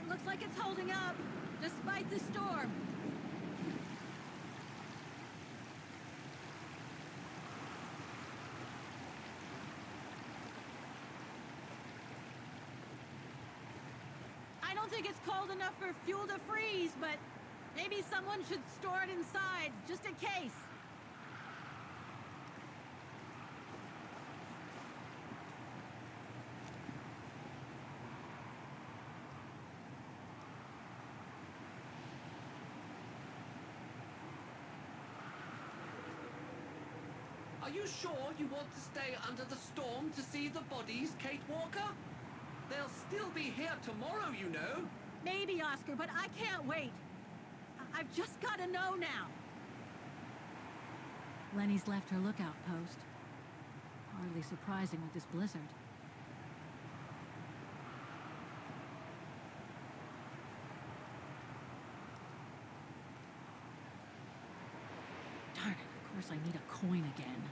Looks like it's holding up, despite the storm. I don't think it's cold enough for fuel to freeze, but maybe someone should store it inside, just in case. Are you sure you want to stay under the storm to see the bodies, Kate Walker? They'll still be here tomorrow, you know. Maybe, Oscar, but I can't wait. I've just got to know now. Lenny's left her lookout post. Hardly surprising with this blizzard. Darn it, of course I need a coin again.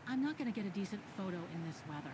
I'm not going to get a decent photo in this weather.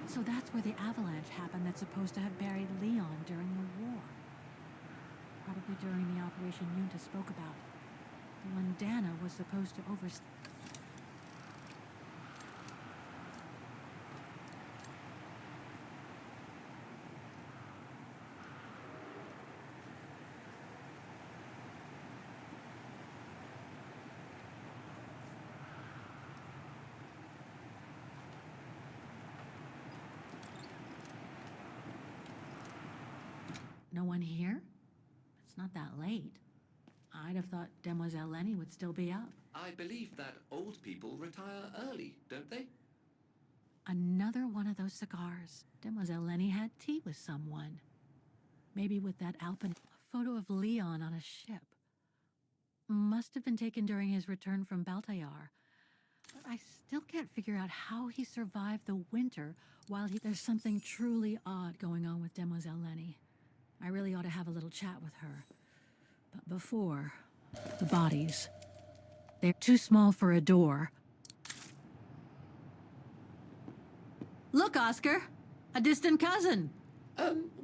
So that's where the avalanche happened that's supposed to have buried Leon during the war. Probably during the operation Yunta spoke about. The one Dana was supposed to oversee. No one here? It's not that late. I'd have thought Demoiselle Lenny would still be up. I believe that old people retire early, don't they? Another one of those cigars. Demoiselle Lenny had tea with someone. Maybe with that Alpin. A photo of Leon on a ship. Must have been taken during his return from Baltayar. But I still can't figure out how he survived the winter while he... There's something truly odd going on with Demoiselle Lenny. I really ought to have a little chat with her. But before, the bodies. They're too small for a door. Look, Oscar! A distant cousin!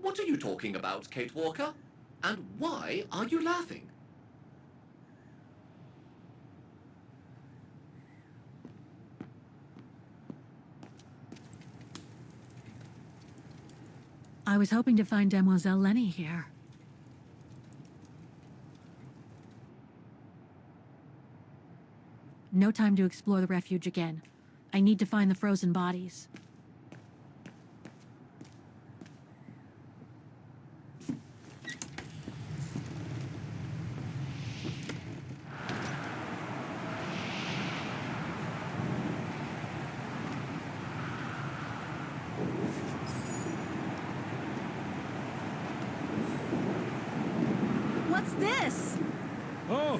What are you talking about, Kate Walker? And why are you laughing? I was hoping to find Demoiselle Lenny here. No time to explore the refuge again. I need to find the frozen bodies. What's this? Oh,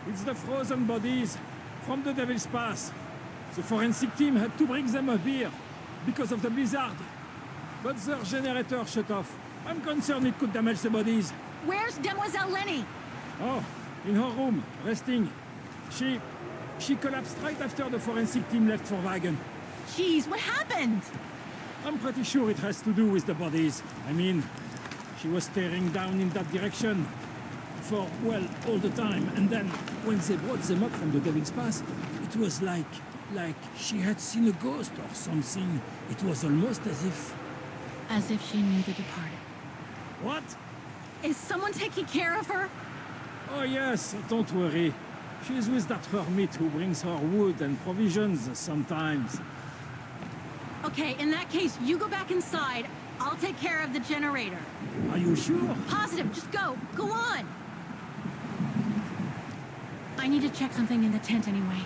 it's the frozen bodies from the Devil's Pass. The forensic team had to bring them up here because of the blizzard. But their generator shut off. I'm concerned it could damage the bodies. Where's Demoiselle Lenny? Oh, in her room, resting. She collapsed right after the forensic team left for Wagen. Jeez, what happened? I'm pretty sure it has to do with the bodies. I mean, she was staring down in that direction for, well, all the time. And then, when they brought them up from the Devil's Pass, it was like she had seen a ghost or something. It was almost as if... As if she knew the departed. What? Is someone taking care of her? Oh yes, don't worry. She's with that hermit who brings her wood and provisions sometimes. Okay, in that case, you go back inside. I'll take care of the generator. Are you sure? Positive, just go. Go on. I need to check something in the tent anyway.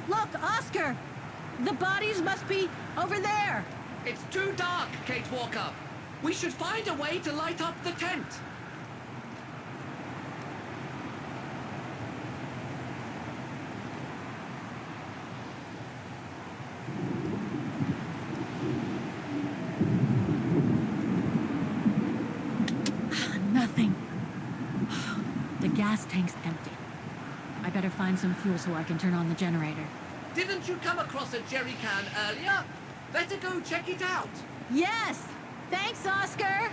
Look, Oscar! The bodies must be over there! It's too dark, Kate Walker. We should find a way to light up the tent. Nothing. The gas tank's empty. I better find some fuel so I can turn on the generator. Didn't you come across a jerry can earlier? Better go check it out. Yes! Thanks, Oscar!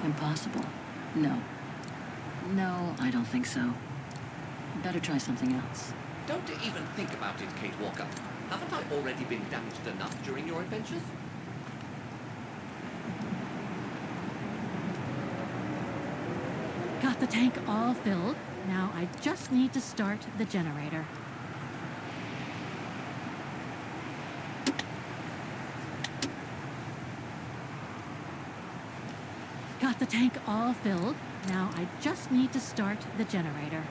Impossible. No. No, I don't think so. Better try something else. Don't even think about it, Kate Walker. Haven't I already been damaged enough during your adventures? Got the tank all filled. Now I just need to start the generator. Got the tank all filled. Now I just need to start the generator.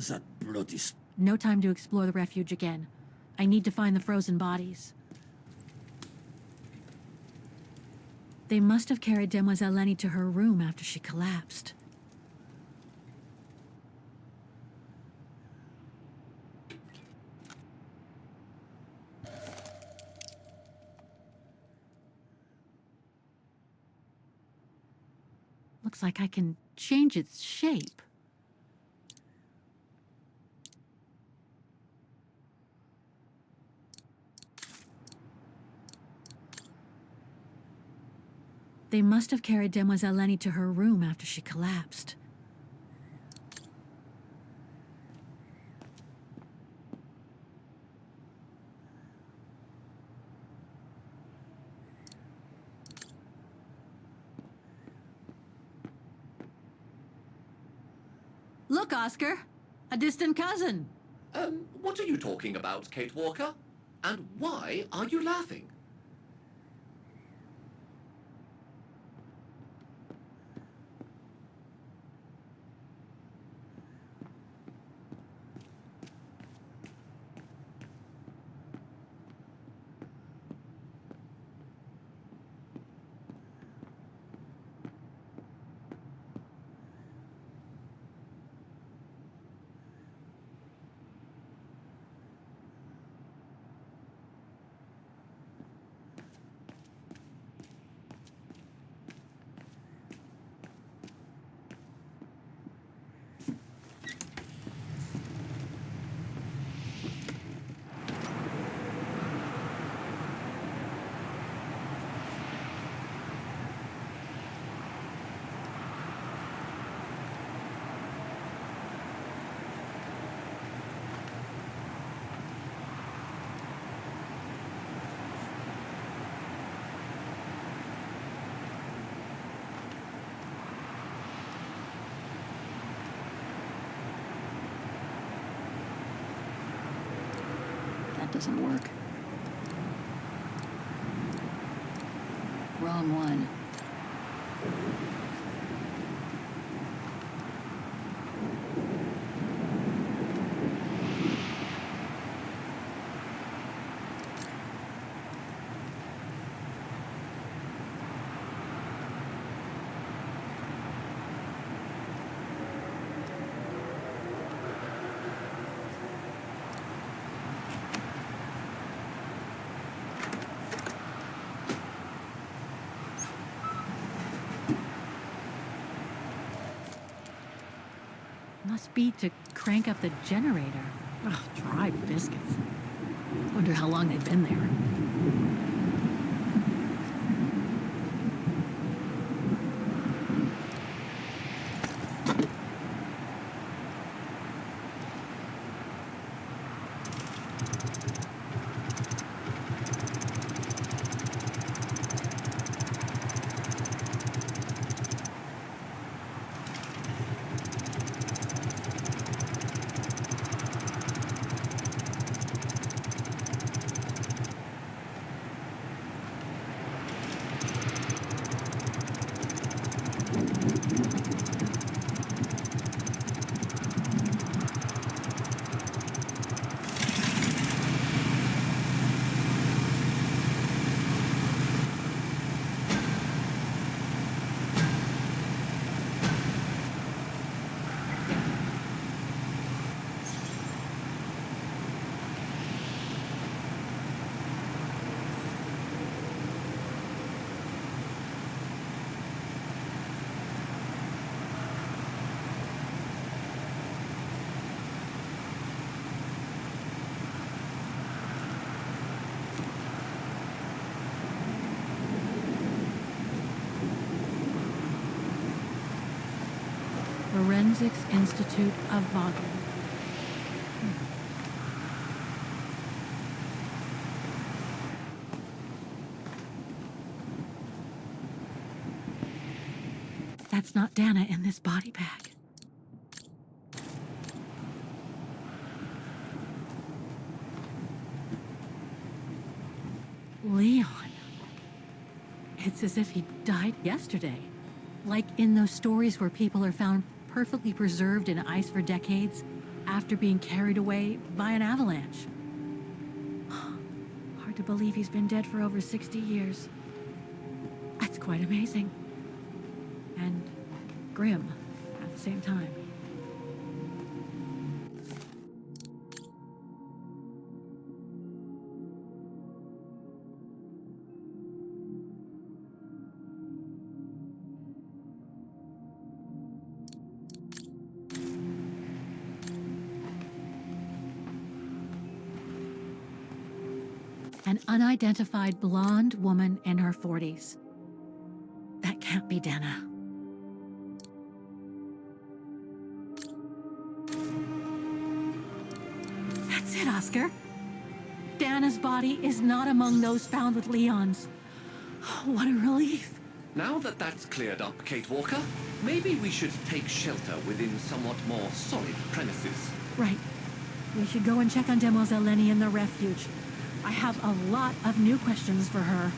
That bloody... No time to explore the refuge again. I need to find the frozen bodies. They must have carried Demoiselle Lenny to her room after she collapsed. Looks like I can change its shape. They must have carried Demoiselle Lenny to her room after she collapsed. Look, Oscar! A distant cousin! What are you talking about, Kate Walker? And why are you laughing? That doesn't work. Wrong one. Must be to crank up the generator. Ugh, dry biscuits. Wonder how long they've been there. Forensics Institute of Vaughan. That's not Dana in this body bag. Leon. It's as if he died yesterday. Like in those stories where people are found perfectly preserved in ice for decades after being carried away by an avalanche. Hard to believe he's been dead for over 60 years. That's quite amazing. And grim at the same time. An unidentified blonde woman in her 40s. That can't be Dana. That's it, Oscar. Dana's body is not among those found with Leon's. What a relief. Now that that's cleared up, Kate Walker, maybe we should take shelter within somewhat more solid premises. Right. We should go and check on Demoiselle Lenny in the refuge. I have a lot of new questions for her.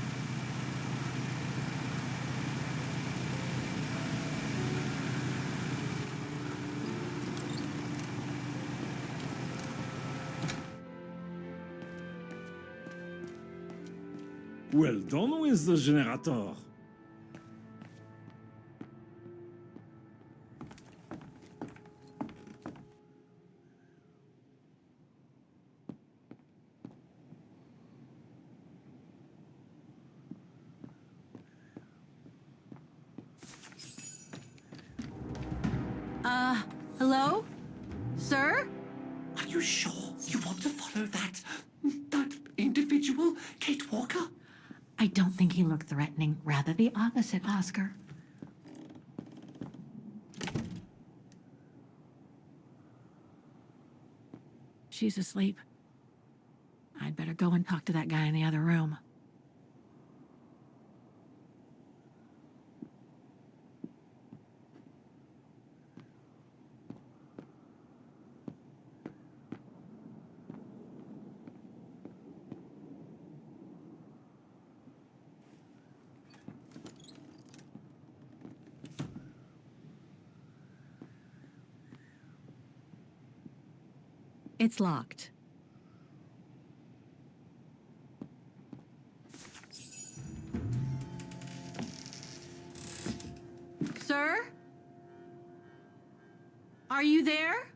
Well done with the generator. Hello? Sir? Are you sure you want to follow that individual, Kate Walker? I don't think he looked threatening. Rather the opposite, Oscar. She's asleep. I'd better go and talk to that guy in the other room. It's locked. Sir? Are you there?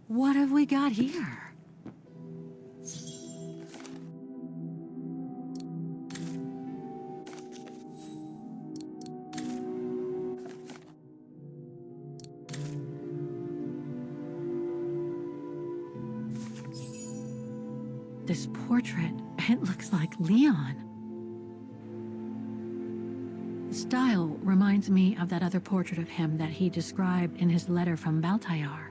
What have we got here? this portrait, it looks like Leon. The style reminds me of that other portrait of him that he described in his letter from Baltayar.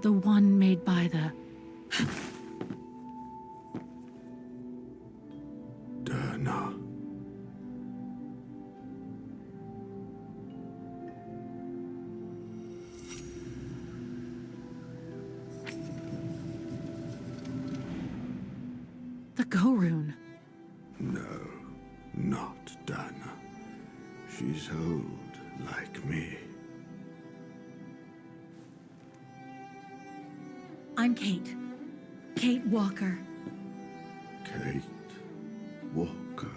The one made by the... Derna. the Go-Rune. No, not Dana. She's old, like me. I'm Kate. Kate Walker. Kate Walker.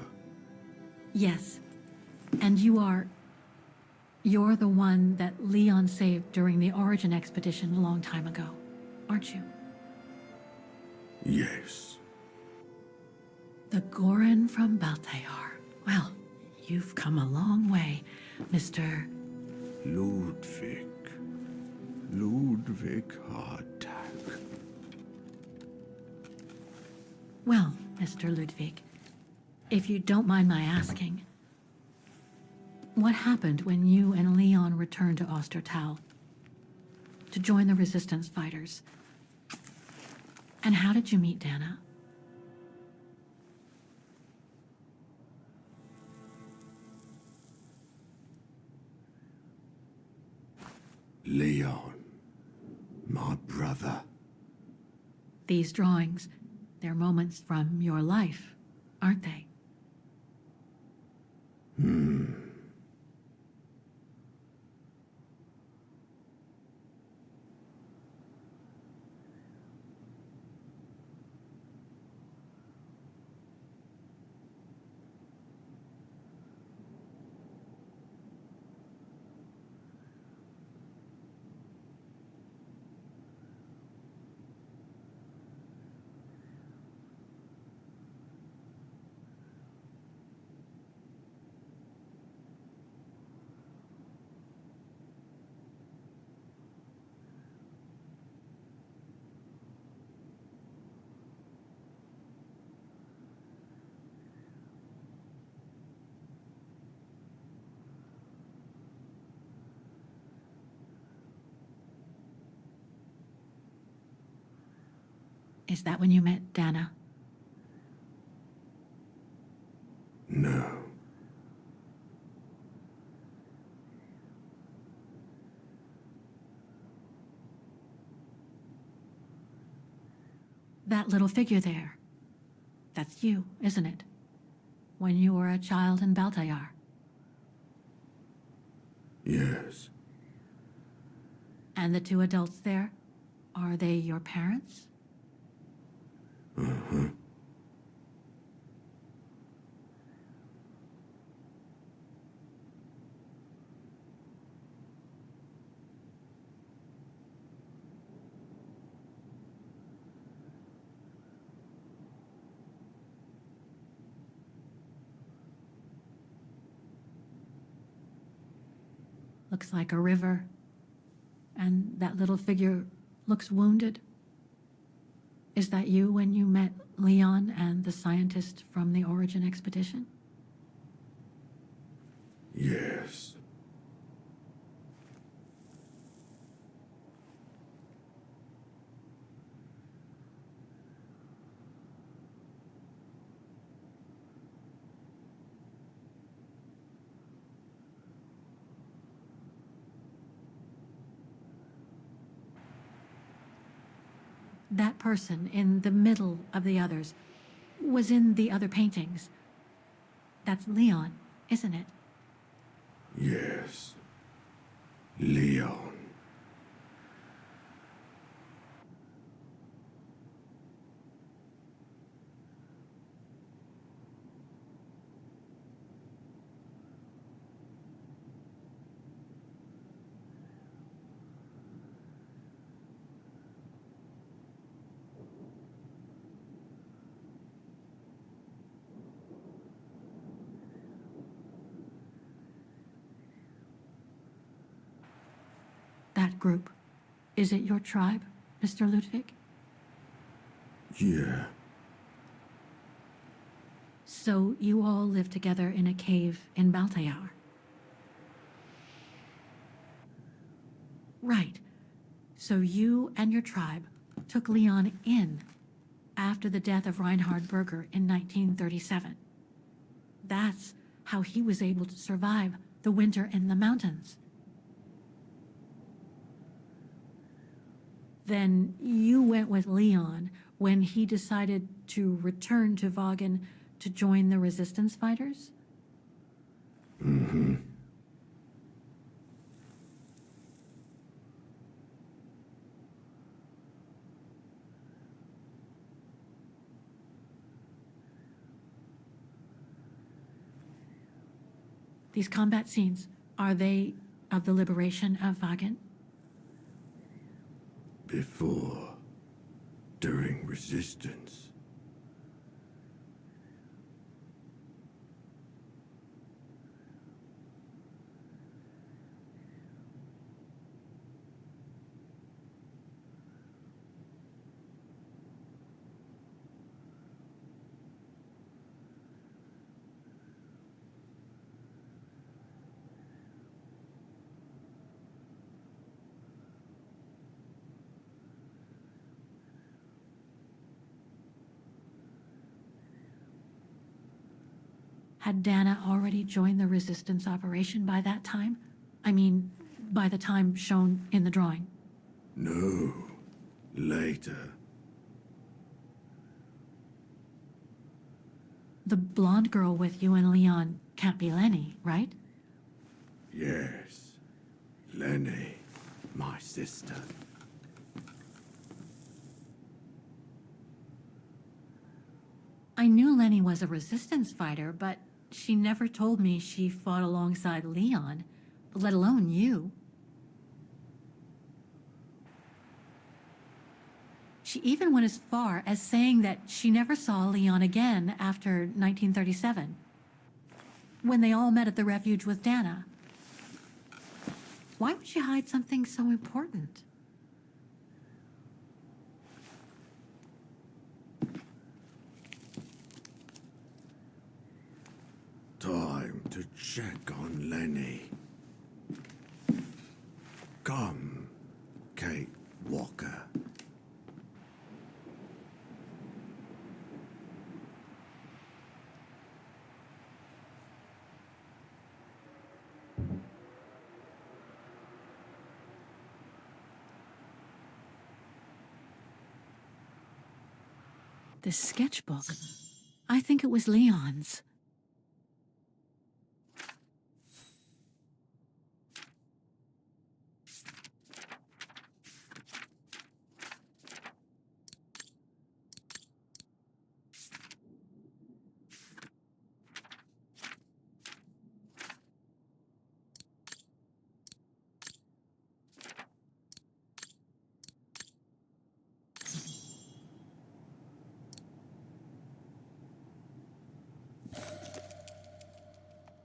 Yes. And you're the one that Leon saved during the Origin expedition a long time ago, aren't you? Yes. The Goran from Baltayar. Well, you've come a long way, Mr. Ludwig. Ludwig Hardtack. Well, Mr. Ludwig, if you don't mind my asking, what happened when you and Leon returned to Ostertal to join the Resistance fighters? And how did you meet Dana? Leon. My brother. These drawings, they're moments from your life, aren't they? Is that when you met Dana? No. That little figure there. That's you, isn't it? When you were a child in Baltayar. Yes. And the two adults there, are they your parents? Uh-huh. Looks like a river. And that little figure looks wounded. Is that you when you met Leon and the scientist from the Origin expedition? Yes. That person in the middle of the others was in the other paintings. That's Leon, isn't it? Yes. Leon. That group. Is it your tribe, Mr. Ludwig? Yeah. So you all lived together in a cave in Baltayar? Right. So you and your tribe took Leon in after the death of Reinhard Berger in 1937. That's how he was able to survive the winter in the mountains. Then you went with Leon when he decided to return to Vaughan to join the resistance fighters? These combat scenes, are they of the liberation of Vaughan? Before. During resistance. Had Dana already joined the resistance operation by that time? I mean, by the time shown in the drawing. No. Later. The blonde girl with you and Leon can't be Lenny, right? Yes. Lenny. My sister. I knew Lenny was a resistance fighter, but she never told me she fought alongside Leon, let alone you. She even went as far as saying that she never saw Leon again after 1937, when they all met at the refuge with Dana. Why would she hide something so important? Time to check on Lenny. Come, Kate Walker. This sketchbook. I think it was Leon's.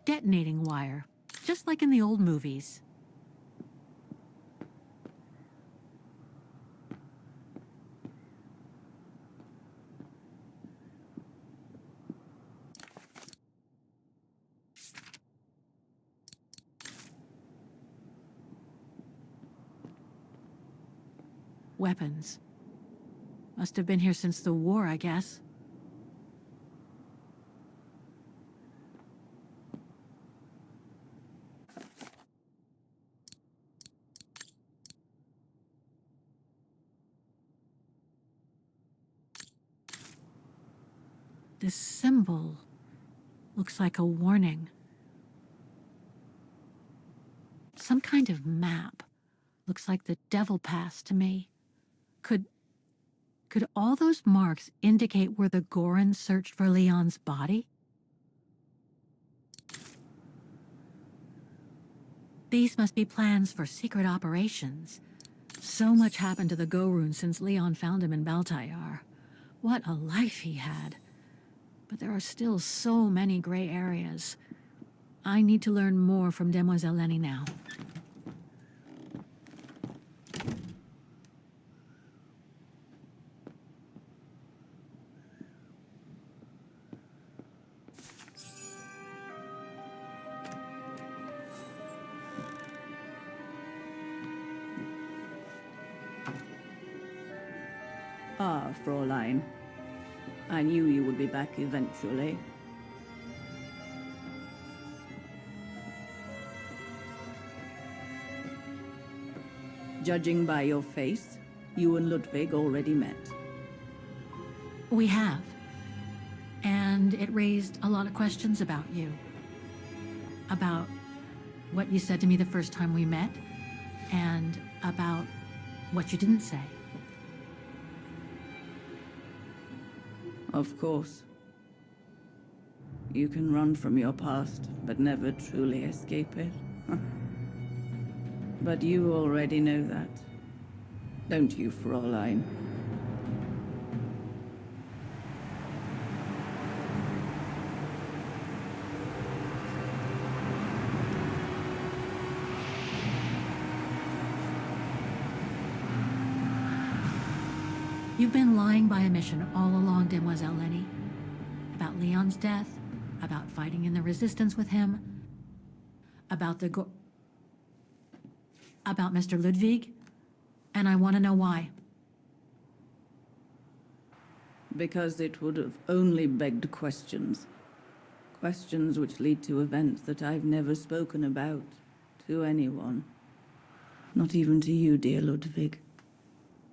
Detonating wire, just like in the old movies. Weapons. Must have been here since the war, I guess. This symbol looks like a warning. Some kind of map. Looks like the Devil Pass to me. Could all those marks indicate where the Gorons searched for Leon's body? These must be plans for secret operations. So much happened to the Gorun since Leon found him in Baltayar. What a life he had. But there are still so many gray areas. I need to learn more from Demoiselle Lenny now. Fräulein. I knew you would be back eventually. Judging by your face, you and Ludwig already met. We have. And it raised a lot of questions about you. About what you said to me the first time we met, and about what you didn't say. Of course. You can run from your past, but never truly escape it. But you already know that. Don't you, Fräulein? You've been lying by omission all along, Demoiselle Lenny. About Leon's death, about fighting in the resistance with him, about about Mr. Ludwig, and I want to know why. Because it would have only begged questions. Questions which lead to events that I've never spoken about to anyone. Not even to you, dear Ludwig.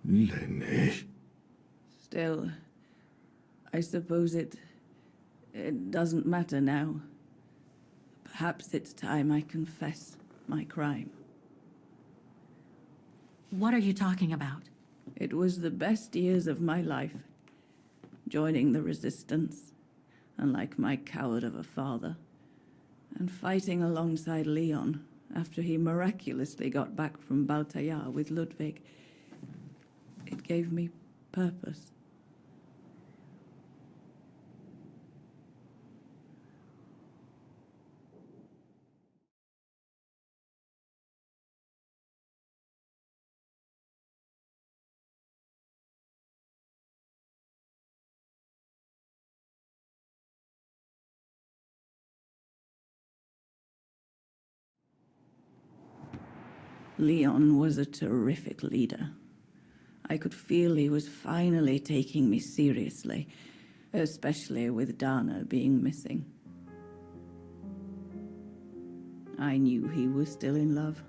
Lenny. Still, I suppose it doesn't matter now. Perhaps it's time I confess my crime. What are you talking about? It was the best years of my life. Joining the resistance, unlike my coward of a father, and fighting alongside Leon after he miraculously got back from Baltayar with Ludwig. It gave me purpose. Leon was a terrific leader. I could feel he was finally taking me seriously, especially with Dana being missing. I knew he was still in love.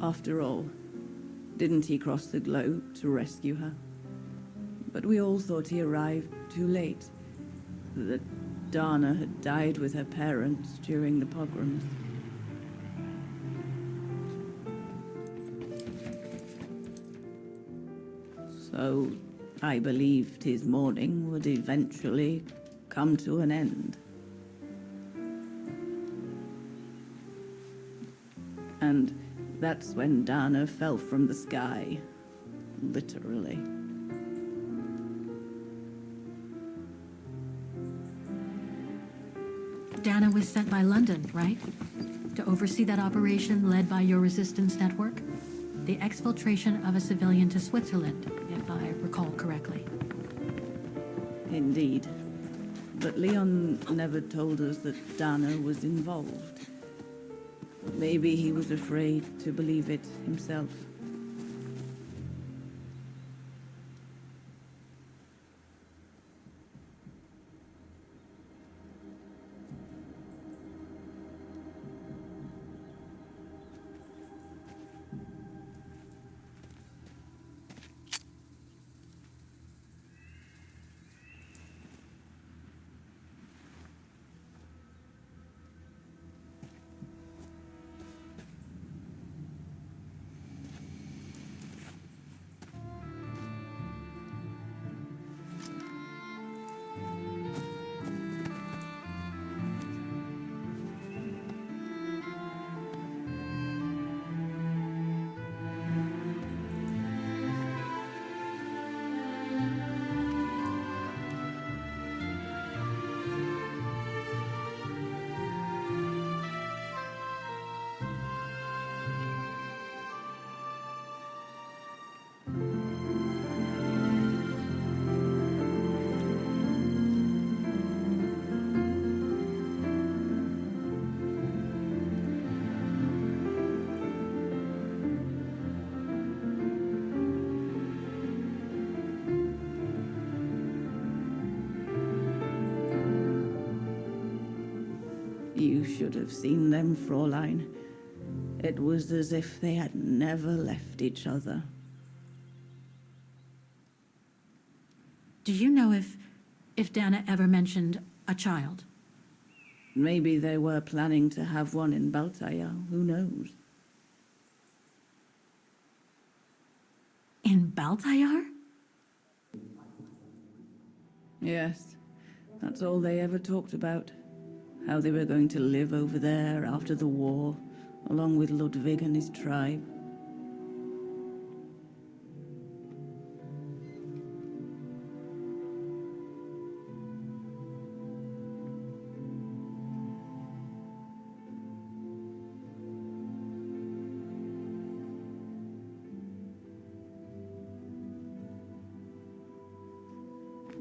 After all, didn't he cross the globe to rescue her? But we all thought he arrived too late, that Dana had died with her parents during the pogroms. So I believed his mourning would eventually come to an end. And that's when Dana fell from the sky, literally. Dana was sent by London, right? To oversee that operation led by your resistance network? The exfiltration of a civilian to Switzerland, if I recall correctly. Indeed. But Leon never told us that Dana was involved. Maybe he was afraid to believe it himself. You should have seen them, Fräulein. It was as if they had never left each other. Do you know if Dana ever mentioned a child? Maybe they were planning to have one in Baltaya, who knows? In Baltayar? Yes, that's all they ever talked about. How they were going to live over there after the war, along with Ludwig and his tribe.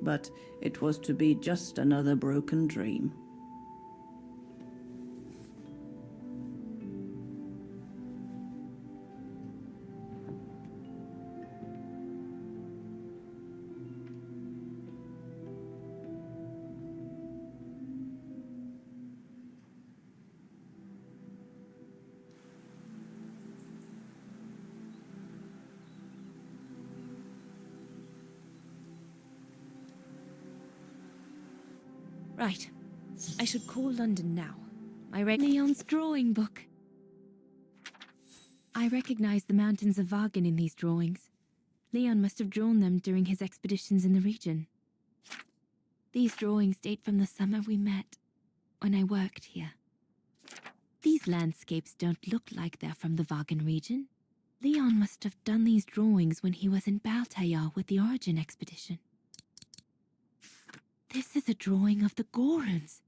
But it was to be just another broken dream. Right. I should call London now. I read Leon's drawing book. I recognize the mountains of Vagen in these drawings. Leon must have drawn them during his expeditions in the region. These drawings date from the summer we met, when I worked here. These landscapes don't look like they're from the Vagen region. Leon must have done these drawings when he was in Baltayar with the Origin expedition. This is a drawing of the Gorons.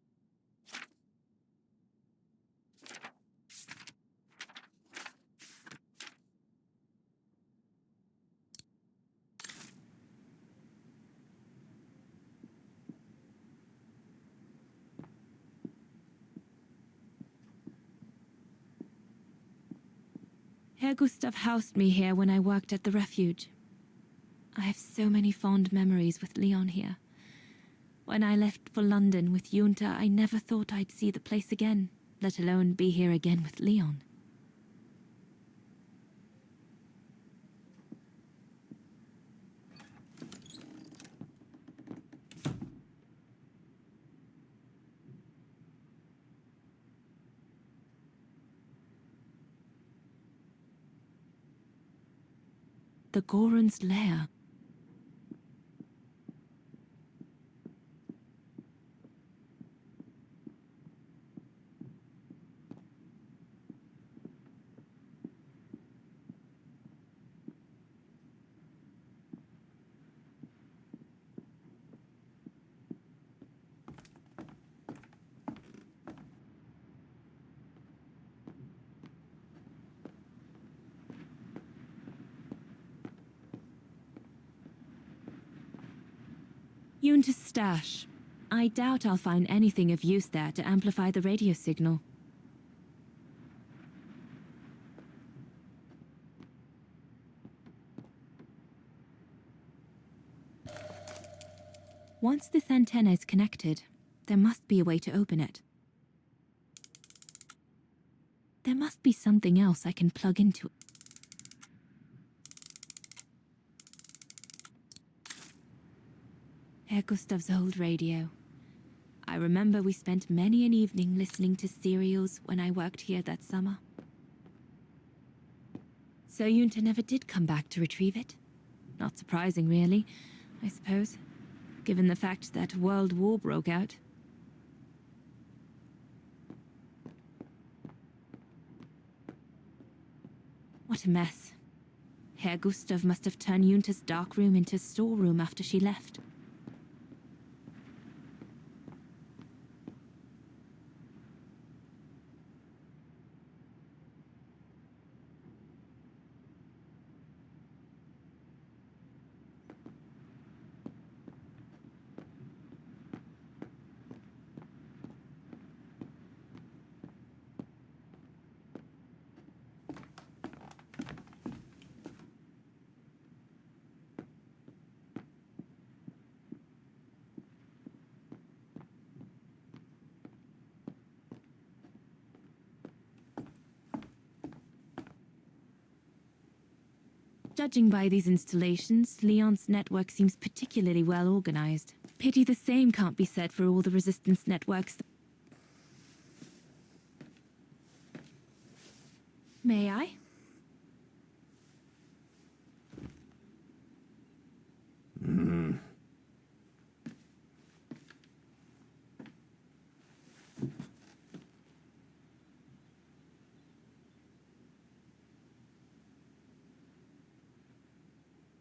Herr Gustav housed me here when I worked at the refuge. I have so many fond memories with Leon here. When I left for London with Junta, I never thought I'd see the place again, let alone be here again with Leon. The Goron's lair. Junta's stash. I doubt I'll find anything of use there to amplify the radio signal. Once this antenna is connected, there must be a way to open it. There must be something else I can plug into it. Herr Gustav's old radio. I remember we spent many an evening listening to serials when I worked here that summer. So Junta never did come back to retrieve it? Not surprising, really, I suppose, given the fact that World War broke out. What a mess. Herr Gustav must have turned Junta's dark room into a storeroom after she left. Judging by these installations, Leon's network seems particularly well organized. Pity the same can't be said for all the resistance networks. May I?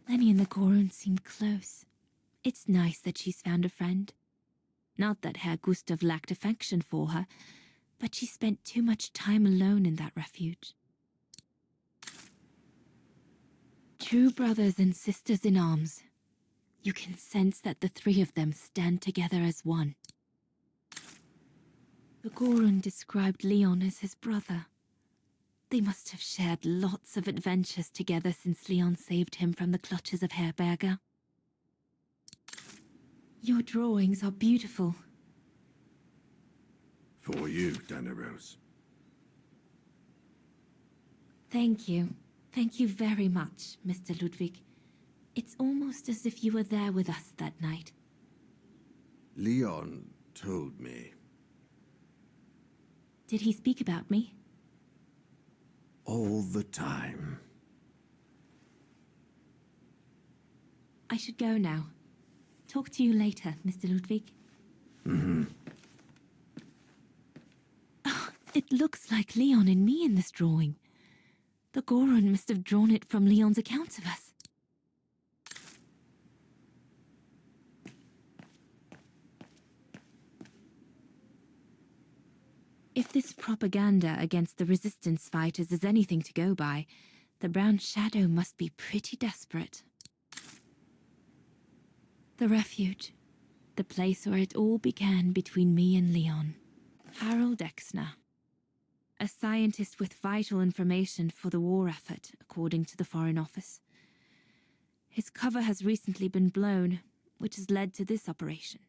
Lenny and the Gorun seem close. It's nice that she's found a friend. Not that Herr Gustav lacked affection for her, but she spent too much time alone in that refuge. True brothers and sisters in arms. You can sense that the three of them stand together as one. The Gorun described Leon as his brother. They must have shared lots of adventures together since Leon saved him from the clutches of Herberger. Your drawings are beautiful. For you, Daneros. Thank you. Thank you very much, Mr. Ludwig. It's almost as if you were there with us that night. Leon told me. Did he speak about me? All the time. I should go now. Talk to you later, Mr. Ludwig. Oh, it looks like Leon and me in this drawing. The Gorun must have drawn it from Leon's account of us. If this propaganda against the resistance fighters is anything to go by, the Brown Shadow must be pretty desperate. The refuge. The place where it all began between me and Leon. Harold Exner. A scientist with vital information for the war effort, according to the Foreign Office. His cover has recently been blown, which has led to this operation.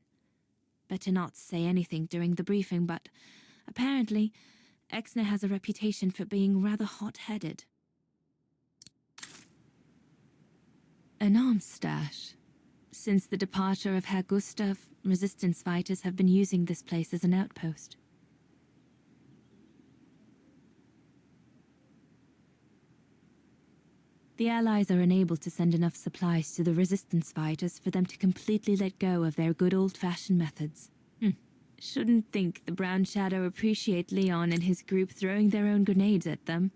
Better not say anything during the briefing, but apparently, Exner has a reputation for being rather hot-headed. An arms stash. Since the departure of Herr Gustav, resistance fighters have been using this place as an outpost. The Allies are unable to send enough supplies to the resistance fighters for them to completely let go of their good old-fashioned methods. Shouldn't think the Brown Shadow appreciate Leon and his group throwing their own grenades at them.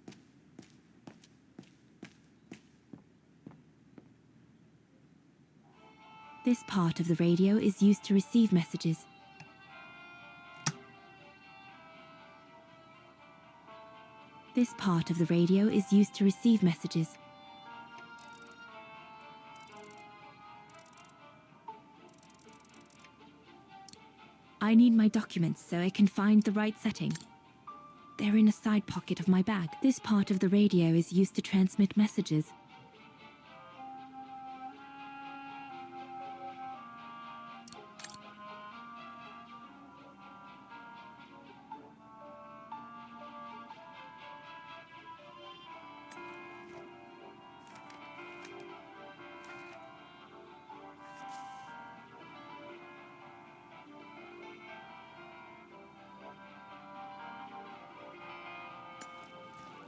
This part of the radio is used to receive messages. This part of the radio is used to receive messages. I need my documents so I can find the right setting. They're in a side pocket of my bag. This part of the radio is used to transmit messages.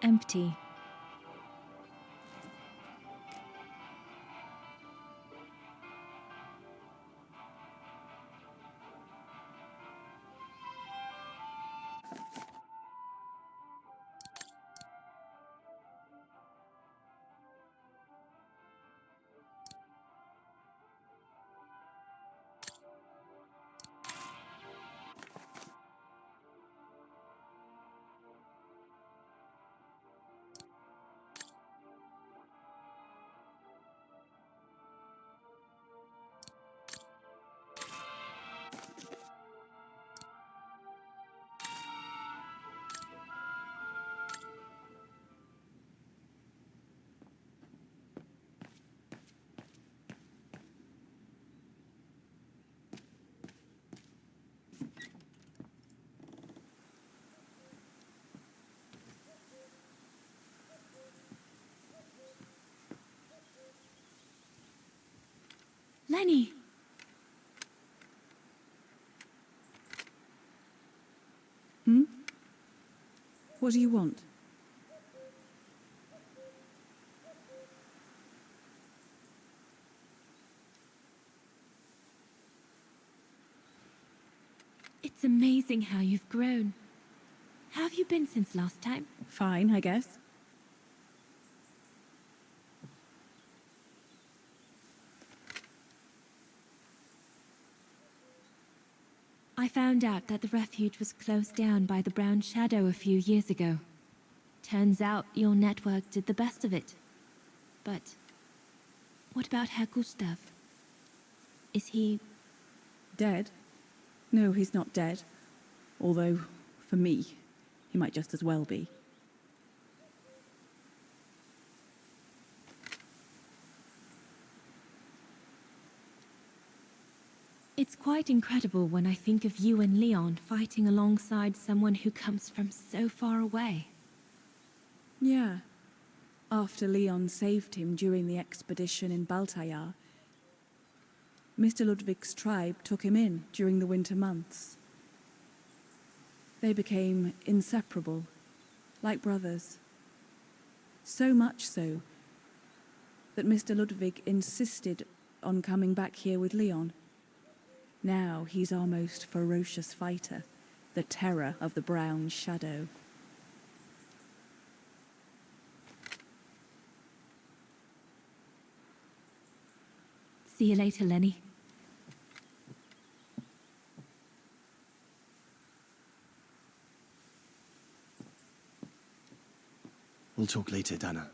Empty. Lenny! What do you want? It's amazing how you've grown. How have you been since last time? Fine, I guess. I found out that the refuge was closed down by the Brown Shadow a few years ago. Turns out your network did the best of it. But what about Herr Gustav? Is he... Dead? No, he's not dead. Although, for me, he might just as well be. It's quite incredible when I think of you and Leon fighting alongside someone who comes from so far away. Yeah. After Leon saved him during the expedition in Baltayar, Mr. Ludwig's tribe took him in during the winter months. They became inseparable, like brothers. So much so that Mr. Ludwig insisted on coming back here with Leon. Now he's our most ferocious fighter, the terror of the Brown Shadow. See you later, Lenny. We'll talk later, Dana.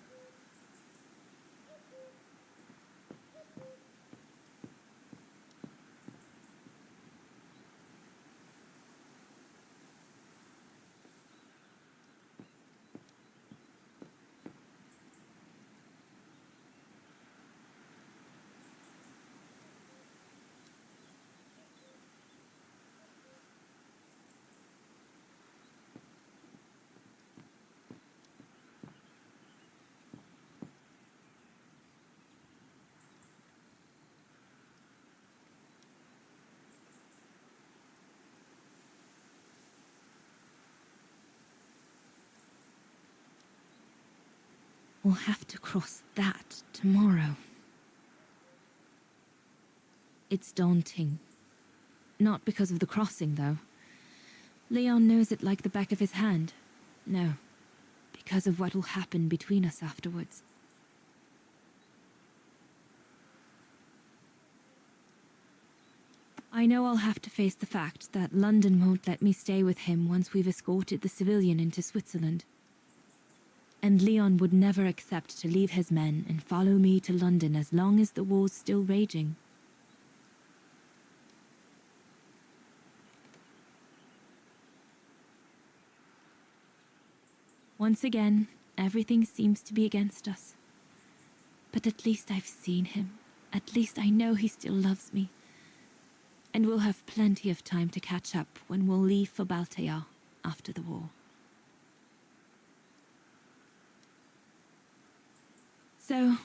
We'll have to cross that tomorrow. It's daunting. Not because of the crossing, though. Leon knows it like the back of his hand. No, because of what will happen between us afterwards. I know I'll have to face the fact that London won't let me stay with him once we've escorted the civilian into Switzerland. And Leon would never accept to leave his men and follow me to London as long as the war's still raging. Once again, everything seems to be against us. But at least I've seen him. At least I know he still loves me. And we'll have plenty of time to catch up when we'll leave for Baltayar after the war. So,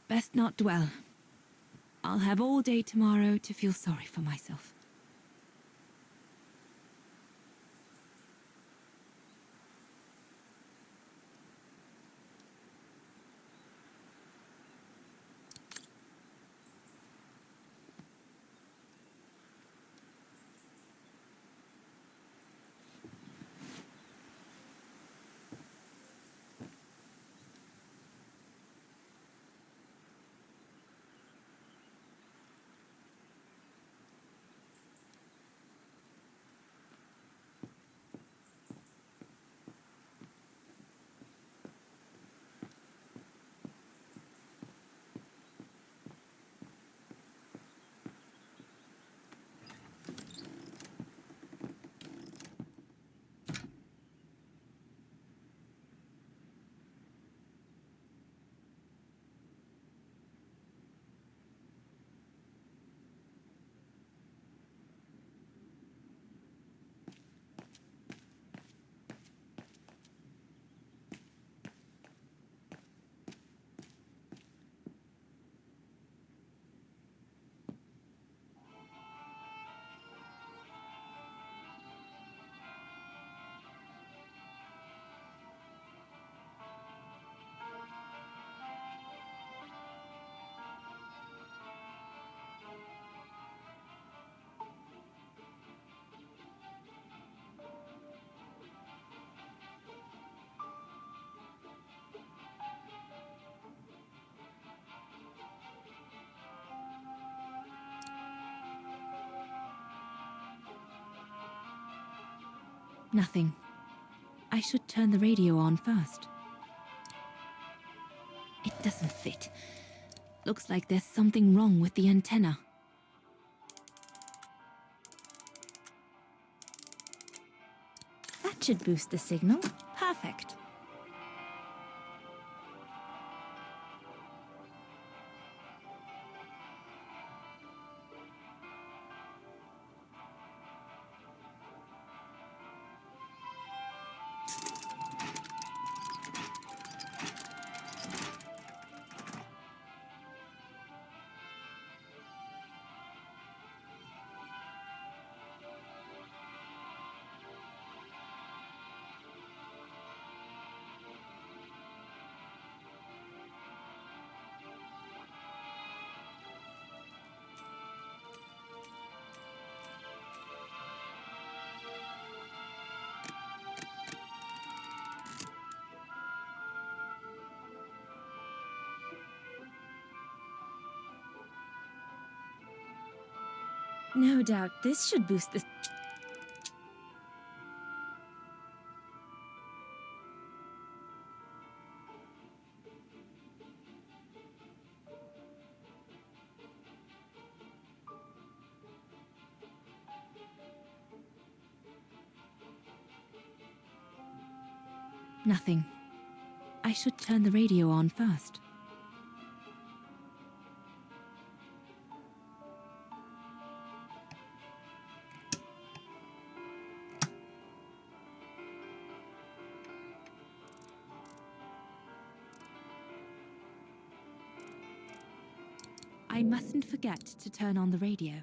best not dwell. I'll have all day tomorrow to feel sorry for myself. Nothing. I should turn the radio on first. It doesn't fit. Looks like there's something wrong with the antenna. That should boost the signal. Perfect. No doubt this should boost the... Nothing. I should turn the radio on first. I mustn't forget to turn on the radio.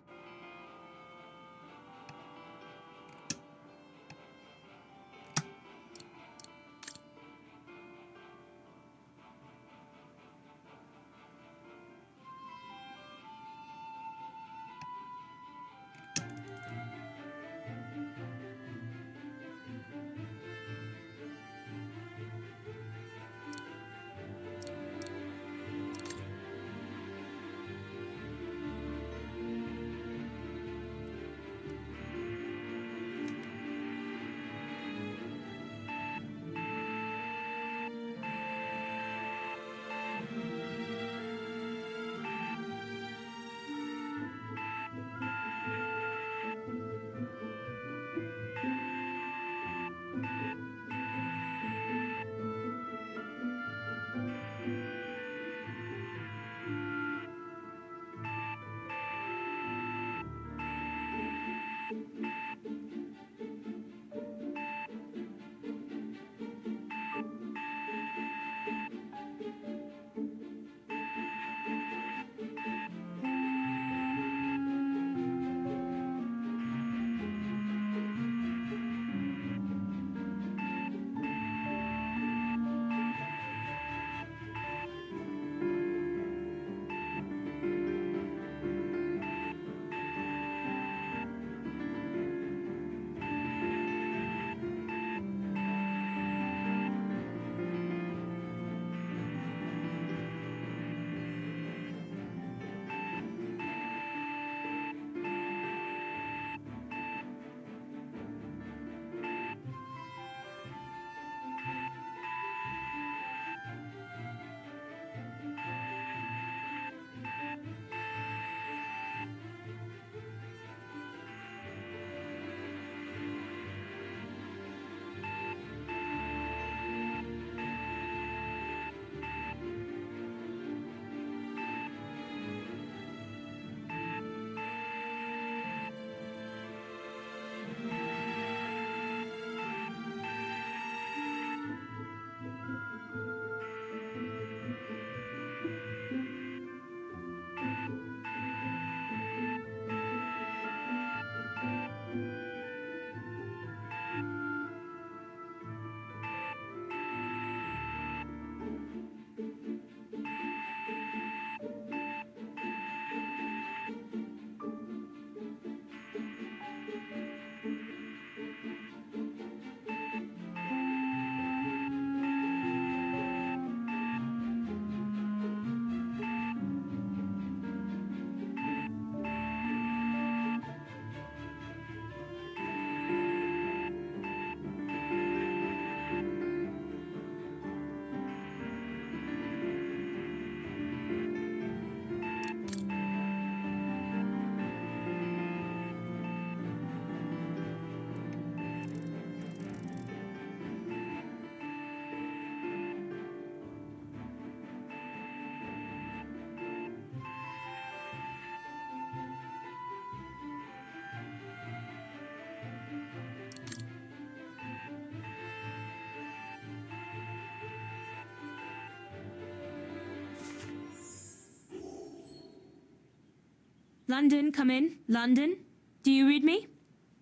London, come in. London? Do you read me?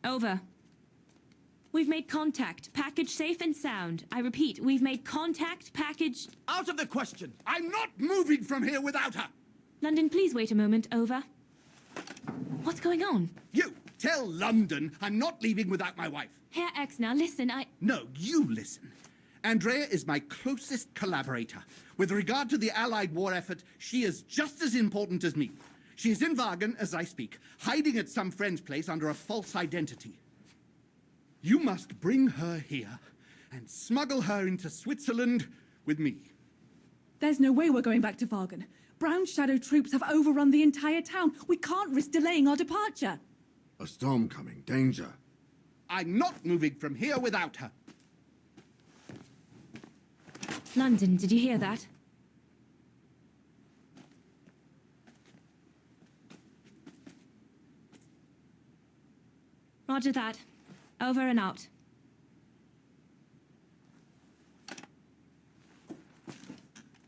Over. We've made contact. Package safe and sound. I repeat, we've made contact. Package... Out of the question! I'm not moving from here without her! London, please wait a moment. Over. What's going on? You tell London I'm not leaving without my wife. Herr Exner, listen, No, you listen. Andrea is my closest collaborator. With regard to the Allied war effort, she is just as important as me. She is in Wagen as I speak, hiding at some friend's place under a false identity. You must bring her here and smuggle her into Switzerland with me. There's no way we're going back to Wagen. Brown Shadow troops have overrun the entire town. We can't risk delaying our departure. A storm coming. Danger. I'm not moving from here without her. London, did you hear that? Roger that. Over and out.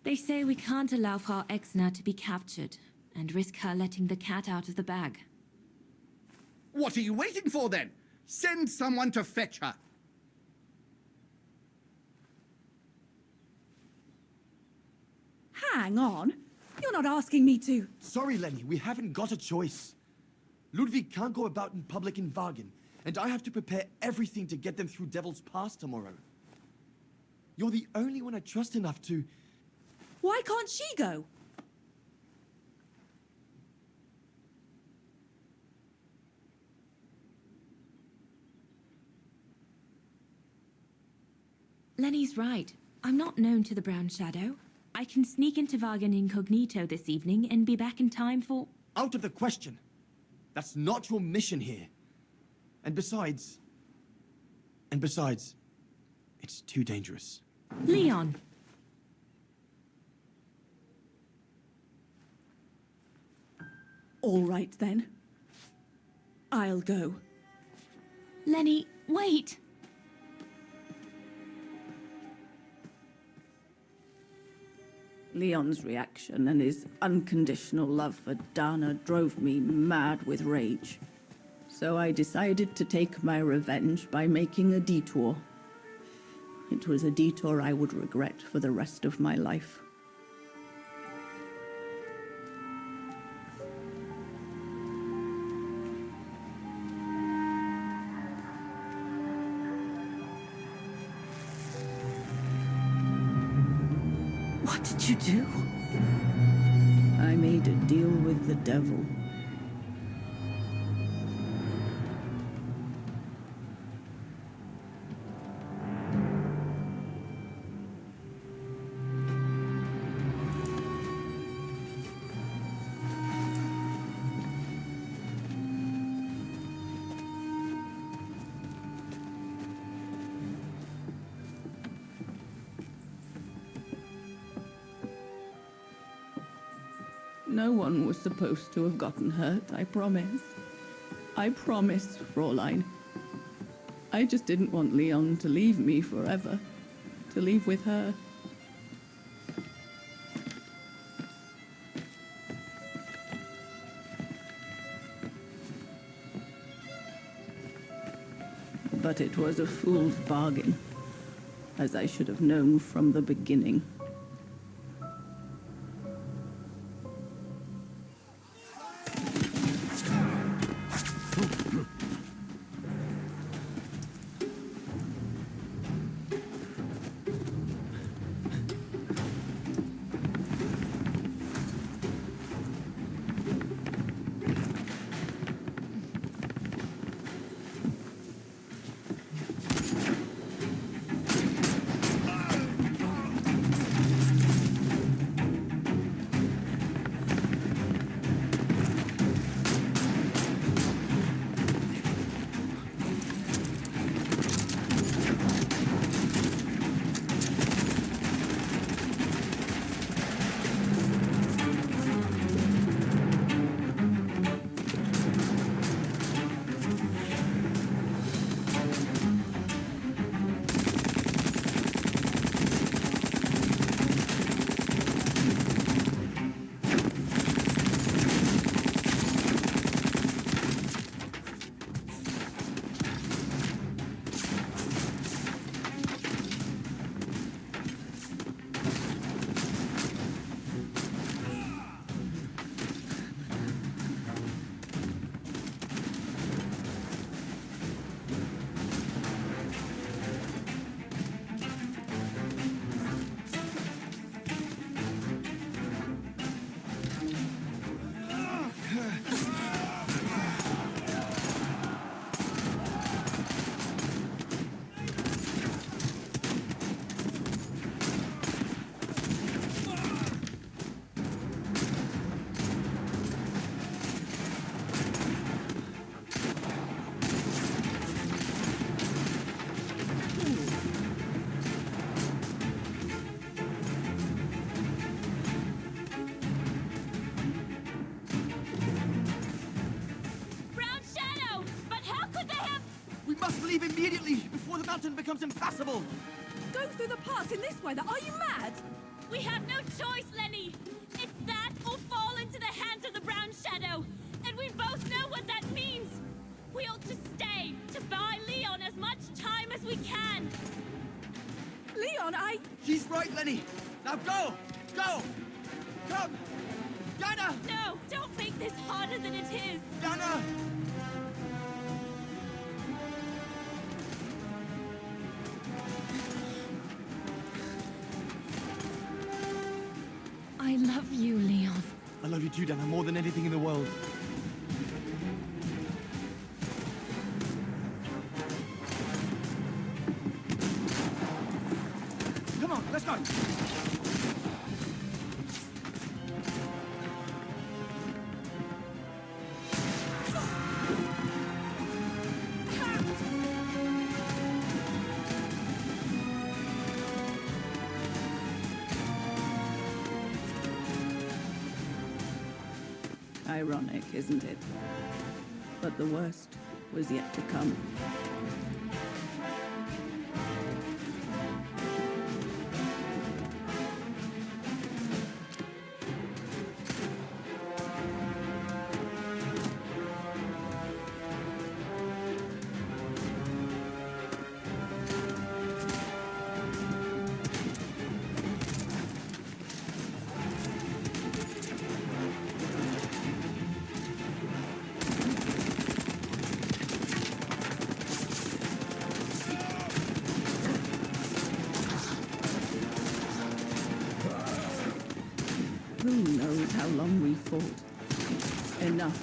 They say we can't allow Frau Exner to be captured and risk her letting the cat out of the bag. What are you waiting for then? Send someone to fetch her. Hang on. You're not asking me to. Sorry, Lenny, we haven't got a choice. Ludwig can't go about in public in Wagen, and I have to prepare everything to get them through Devil's Pass tomorrow. You're the only one I trust enough to... Why can't she go? Lenny's right. I'm not known to the Brown Shadow. I can sneak into Wagen incognito this evening and be back in time for... Out of the question. That's not your mission here. And besides, it's too dangerous. Leon! All right, then. I'll go. Lenny, wait! Leon's reaction and his unconditional love for Dana drove me mad with rage. So I decided to take my revenge by making a detour. It was a detour I would regret for the rest of my life. What did you do? I made a deal with the devil. No one was supposed to have gotten hurt, I promise. I promise, Fräulein. I just didn't want Leon to leave me forever. To leave with her. But it was a fool's bargain, as I should have known from the beginning. becomes impassable! Go through the pass in this weather? Are you mad? We have no choice, Lenny! It's that or fall into the hands of the Brown Shadow! And we both know what that means! We ought to stay, to buy Leon as much time as we can! Leon, She's right, Lenny! Now go! Go! Come! Yana! No! Don't make this harder than it is! Yana! I love you, Leon. I love you too, Dana, more than anything in the world. Come on, let's go! Ironic, isn't it? But the worst was yet to come. Who knows how long we fought? Enough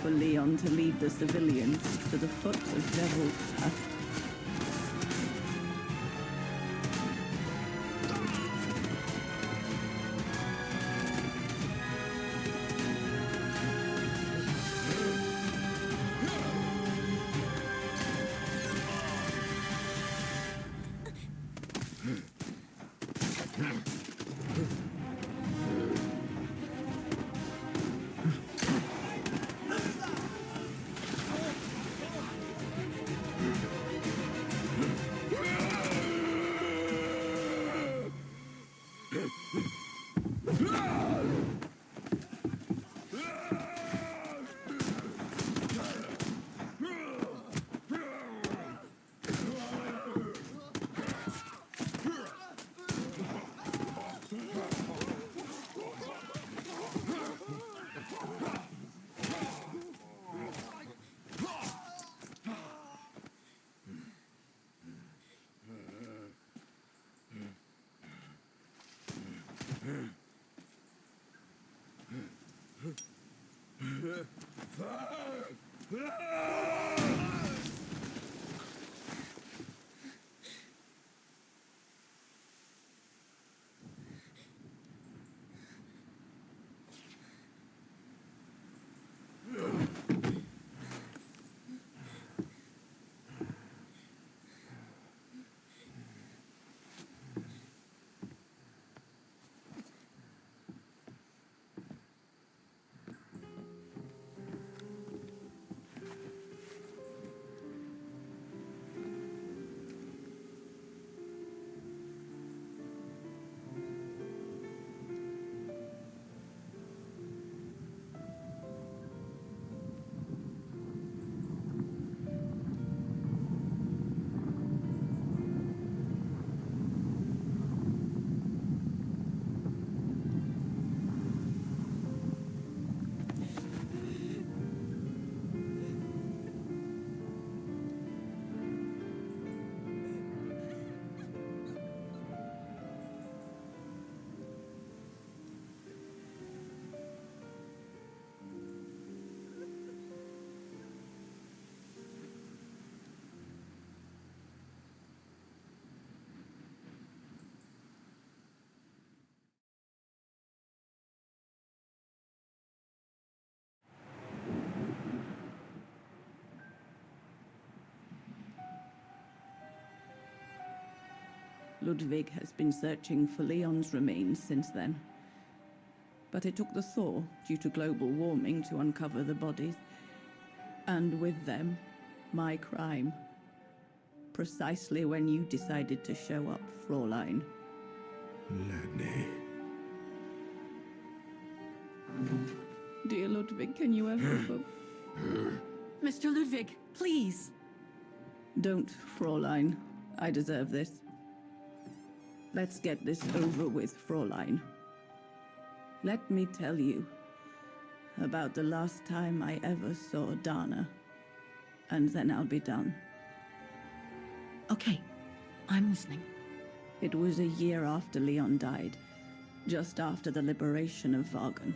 for Leon to lead the civilians to the foot of Devil's Path. Ludwig has been searching for Leon's remains since then. But it took the thaw due to global warming to uncover the bodies. And with them, my crime. precisely when you decided to show up, Fräulein. Lenny. Dear Ludwig, can you ever Mr. Ludwig, please. Don't, Fräulein. I deserve this. Let's get this over with, Fräulein. Let me tell you about the last time I ever saw Dana, and then I'll be done. Okay, I'm listening. It was a year after Leon died, just after the liberation of Vagen.